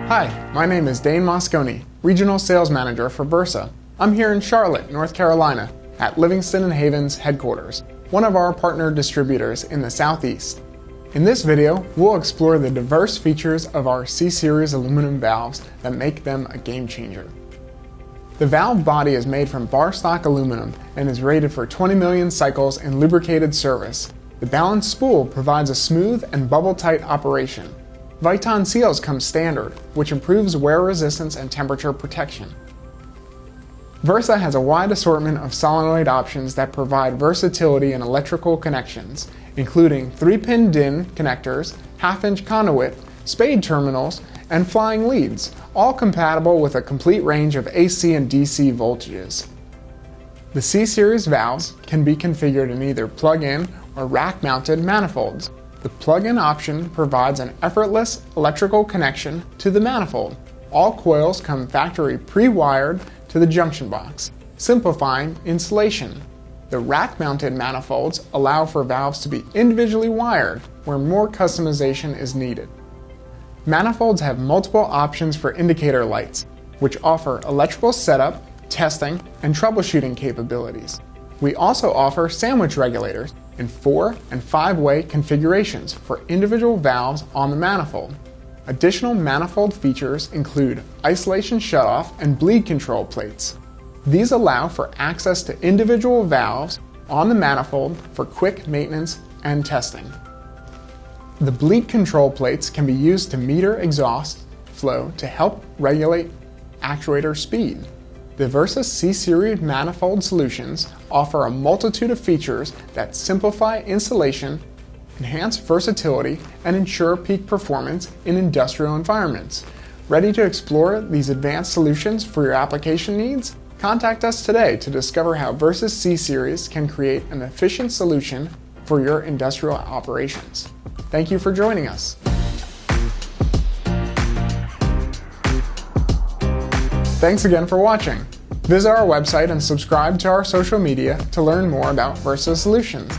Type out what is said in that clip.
Hi, my name is Dane Mosconi, Regional Sales Manager for Versa. I'm here in Charlotte, North Carolina, at Livingston and Haven's headquarters, one of our partner distributors in the Southeast. In this video, we'll explore the diverse features of our C-Series aluminum valves that make them a game changer. The valve body is made from bar stock aluminum and is rated for 20 million cycles in lubricated service. The balanced spool provides a smooth and bubble-tight operation. Viton seals come standard, which improves wear resistance and temperature protection. Versa has a wide assortment of solenoid options that provide versatility in electrical connections, including 3-pin DIN connectors, half-inch conduit, spade terminals, and flying leads, all compatible with a complete range of AC and DC voltages. The C-Series valves can be configured in either plug-in or rack-mounted manifolds. The plug-in option provides an effortless electrical connection to the manifold. All coils come factory pre-wired to the junction box, simplifying installation. The rack-mounted manifolds allow for valves to be individually wired where more customization is needed. Manifolds have multiple options for indicator lights, which offer electrical setup, testing, and troubleshooting capabilities. We also offer sandwich regulators in 4- and 5-way configurations for individual valves on the manifold. Additional manifold features include isolation shutoff and bleed control plates. These allow for access to individual valves on the manifold for quick maintenance and testing. The bleed control plates can be used to meter exhaust flow to help regulate actuator speed. The Versa C-Series manifold solutions offer a multitude of features that simplify installation, enhance versatility, and ensure peak performance in industrial environments. Ready to explore these advanced solutions for your application needs? Contact us today to discover how Versa's C-Series can create an efficient solution for your industrial operations. Thank you for joining us. Thanks again for watching. Visit our website and subscribe to our social media to learn more about Versa Solutions.